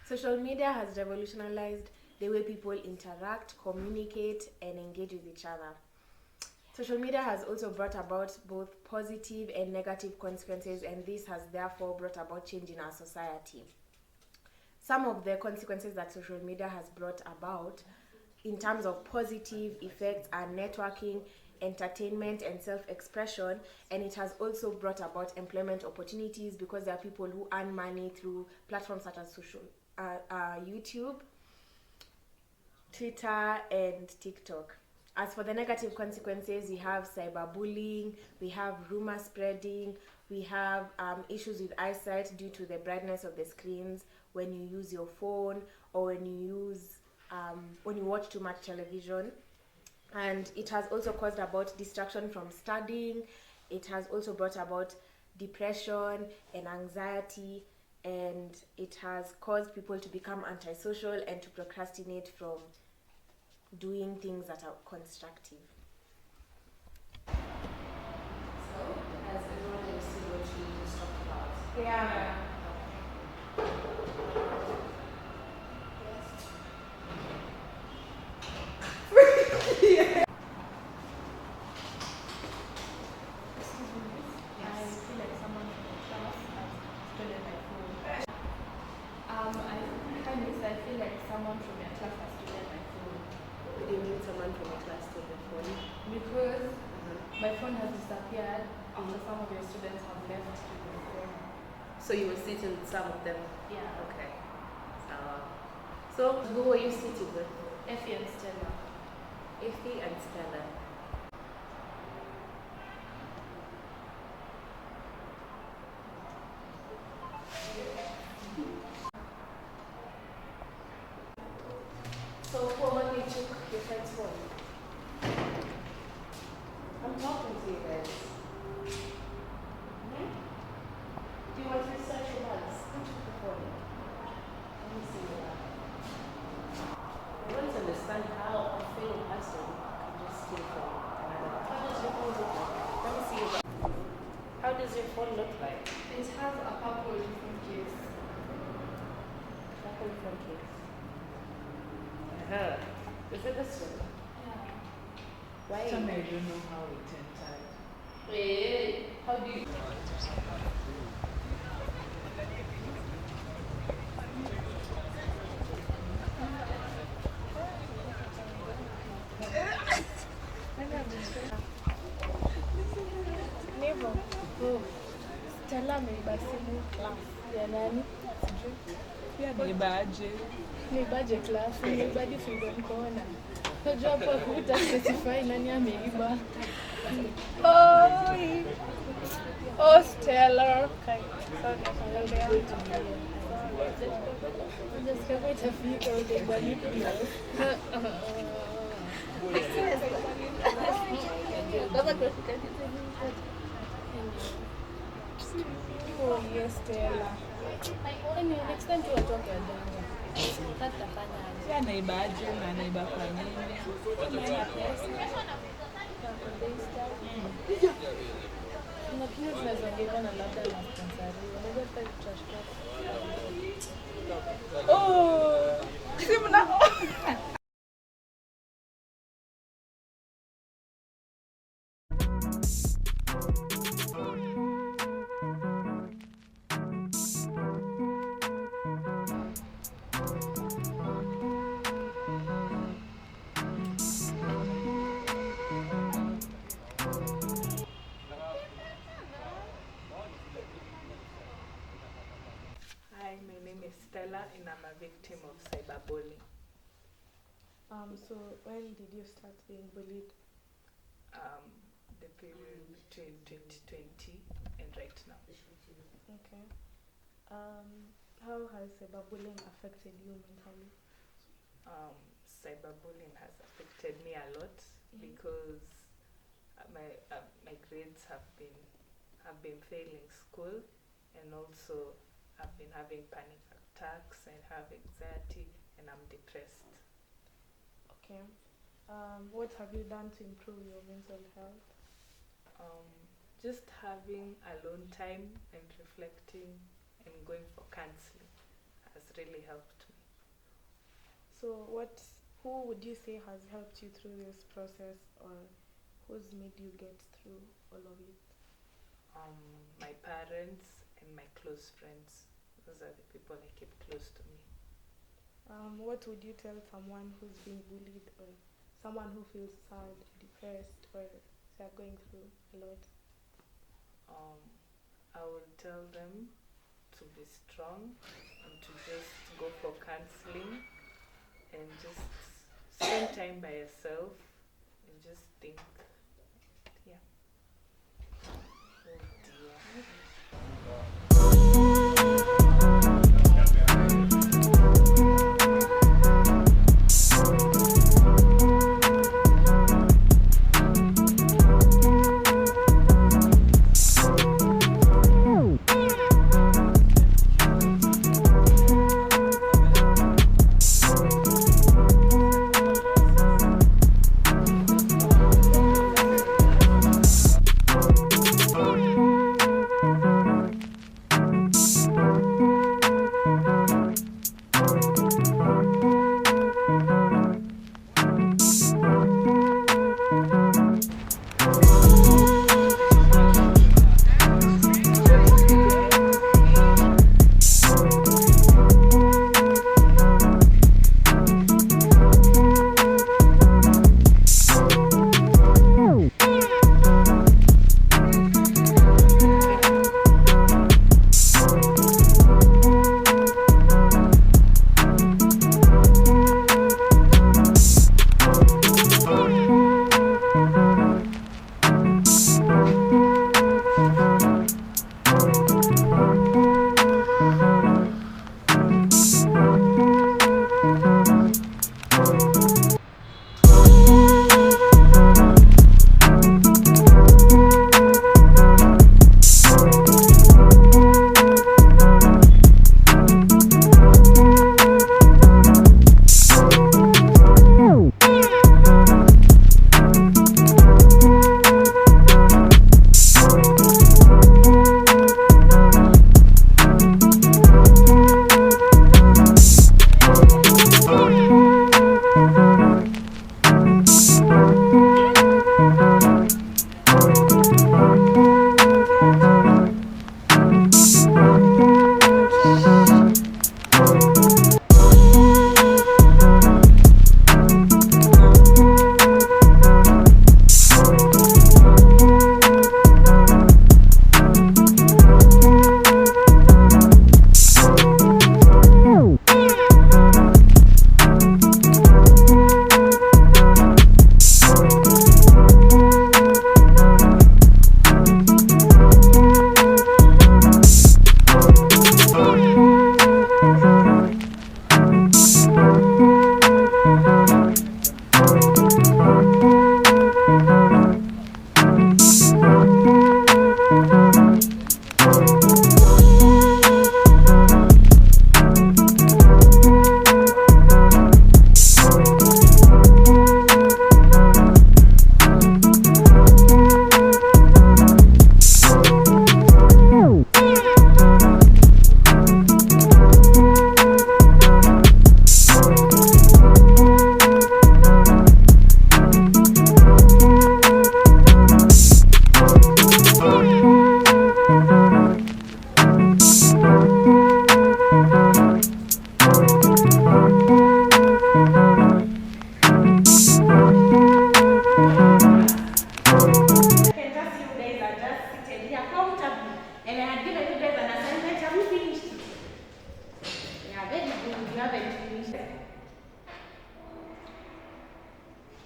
Social media has revolutionized the way people interact, communicate, and engage with each other. Social media has also brought about both positive and negative consequences, and this has therefore brought about change in our society. Some of the consequences that social media has brought about in terms of positive effects are networking, entertainment, and self-expression, and it has also brought about employment opportunities because there are people who earn money through platforms such as YouTube, Twitter, and TikTok. As for the negative consequences, we have cyberbullying, we have rumor spreading, we have issues with eyesight due to the brightness of the screens when you use your phone or when you watch too much television. And it has also caused about distraction from studying. It has also brought about depression and anxiety, and it has caused people to become antisocial and to procrastinate from doing things that are constructive. So, has everyone understood what you just talked about? Yeah. I feel like someone from your class has stolen my phone. What do you mean someone from your class stole the phone? Because my phone has disappeared after some of your students have left with my phone. So you were sitting with some of them? Yeah. Okay. So who were you sitting with? Effie and Stella. Effie and Stella. So when you took your friend's phone? I'm talking to you guys. Do you want to search your bags? Who took the phone? Let me see that. I don't understand how a fellow person can just steal from another. How does your phone look like? Let me see your bag. How does your phone look like? It has a purple different case. Purple phone case. Is it this one? Yeah. Why? I don't know how it entered. Wait, how do you? Never. Stella ameiba simu class ya nani? Sijui. Pia naibaje. Ameibaje class? Ameiba hadi figo mkoona. Unajua hapo huta specify nani ameiba. Oh Stella. Okay. Sorry. Just kama itafika utaiba nipi class. Oh yes, Stella. Anyway, next time tuwatoke ajanga. Pia naibaje na naiba kwa nini? Lakini tunazoongea na labda na sponsoriwa. Unajua sasa trash talk. Oh! Simu na Hi, my name is Stella and I'm a victim of cyberbullying. So when did you start being bullied? The period between 2020 and right now. Okay. How has cyberbullying affected you mentally? Cyberbullying has affected me a lot because my grades have been failing school, and also I've been having panic attacks and have anxiety, and I'm depressed. Okay. What have you done to improve your mental health? Just having alone time and reflecting and going for counseling has really helped me. So who would you say has helped you through this process, or who's made you get through all of it? My parents and my close friends. Those are the people I keep close to me. What would you tell someone who's being bullied, or someone who feels sad, depressed, or they're going through a lot? I would tell them to be strong and to just go for counseling and just spend time by yourself and just think. Yeah. Oh dear.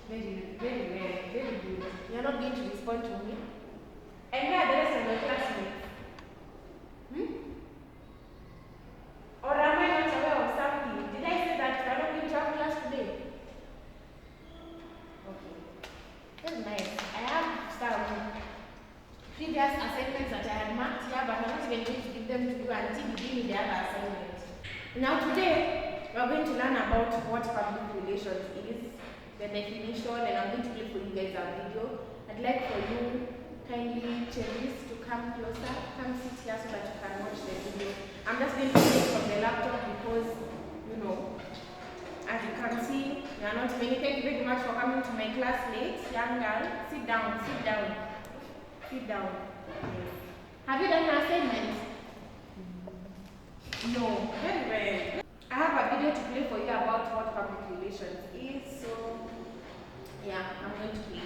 Very good. You're not going to respond to me? my classmates? Or am I not aware of something? Did I say that I'm not going to have class today? Okay. That's nice. I have some previous assignments that I had marked here, but I'm not even going to give them to you until you give me the other assignment. Now today, we're going to learn about what public relations is, the definition, and I'm going to play for you guys a video. I'd like for you, kindly Cherise, to come closer, come sit here so that you can watch the video. I'm just going to play it from the laptop because, you know, as you can see, you are not many. Thank you very much for coming to my class late. Young girl, sit down, sit down, sit down. Yes. Have you done your assignment? No. Very well. I have a video to play for you about what public relations is, so yeah, I'm going to play it.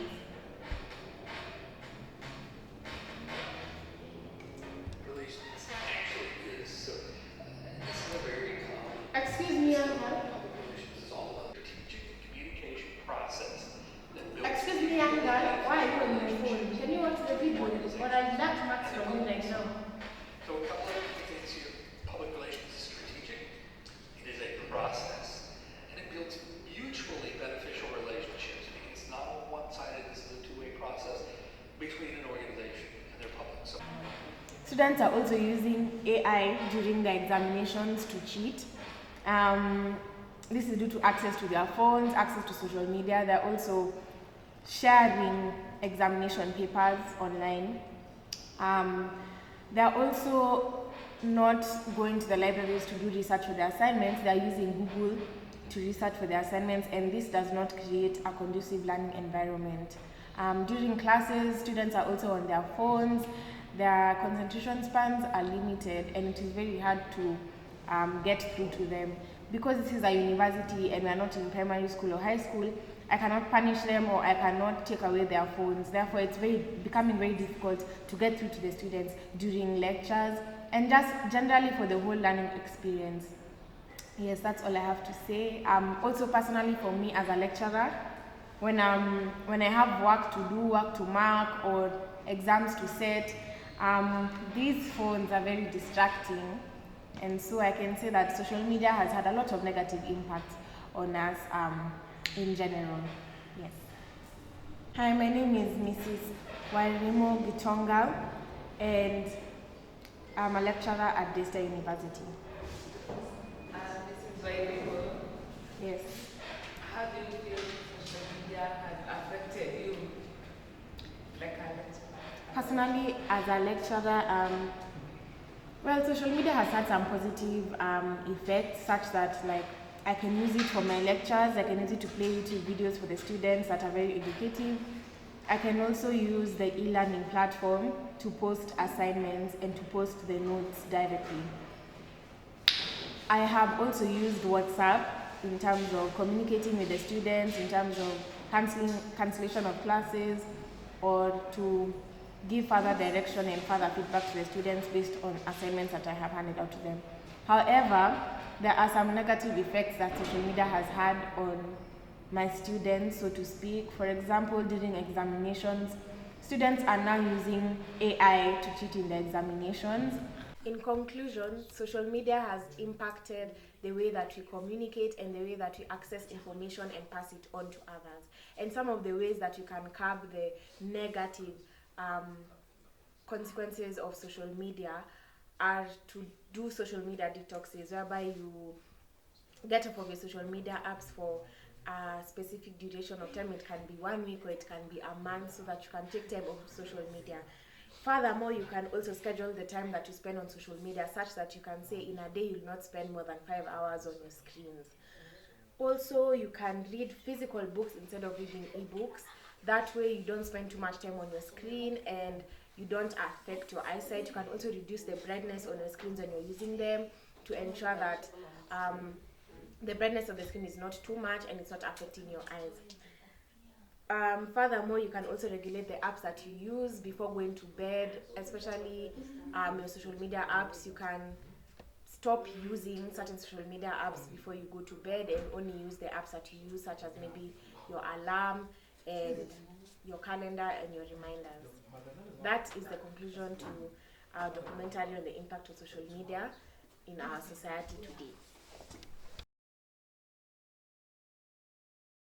Relations actually is so. This is a very common. Excuse me, young girl. Public relations is all about strategic communication process that builds. Excuse me, young girl. Why are you on my phone? Can you watch the video? Or I'll deduct marks from you right now. So a couple of things here. Public relations is strategic. It is a process, and it builds mutually beneficial relationships. It's not a one-sided. This is a two-way process between an organization and their public. So. Students are also using AI during their examinations to cheat. This is due to access to their phones, access to social media. They're also sharing examination papers online. They're also not going to the libraries to do research for their assignments. They're using Google to research for their assignments, and this does not create a conducive learning environment. During classes, students are also on their phones. Their concentration spans are limited, and it is very hard to get through to them. Because this is a university and we are not in primary school or high school, I cannot punish them or I cannot take away their phones. Therefore, it's becoming very difficult to get through to the students during lectures and just generally for the whole learning experience. Yes, that's all I have to say. Also, personally, for me as a lecturer, when I have work to do, work to mark, or exams to set, these phones are very distracting, and so I can say that social media has had a lot of negative impact on us in general. Yes. Hi, my name is Mrs. Wairimo Gitonga, and I'm a lecturer at Daystar University. This is Wairimo. Yes. How do you feel social media has affected you, like a lecturer? Personally, as a lecturer, well, social media has had some positive effects, such that like I can use it for my lectures. I can use it to play YouTube videos for the students that are very educative. I can also use the e-learning platform to post assignments and to post the notes directly. I have also used WhatsApp in terms of communicating with the students, in terms of cancellation of classes, or to give further direction and further feedback to the students based on assignments that I have handed out to them. However, there are some negative effects that social media has had on my students, so to speak. For example, during examinations, students are now using AI to cheat in their examinations. In conclusion, social media has impacted the way that we communicate and the way that we access information and pass it on to others. And some of the ways that you can curb the negative consequences of social media are to do social media detoxes, whereby you get off of your social media apps for a specific duration of time. It can be 1 week or it can be a month, so that you can take time off social media. Furthermore, you can also schedule the time that you spend on social media such that you can say in a day you'll not spend more than 5 hours on your screens. Also, you can read physical books instead of reading ebooks. That way you don't spend too much time on your screen and you don't affect your eyesight. You can also reduce the brightness on your screens when you're using them to ensure that the brightness of the screen is not too much and it's not affecting your eyes. Furthermore, you can also regulate the apps that you use before going to bed, especially your social media apps. You can stop using certain social media apps before you go to bed and only use the apps that you use, such as maybe your alarm and your calendar and your reminders. That is the conclusion to our documentary on the impact of social media in our society today.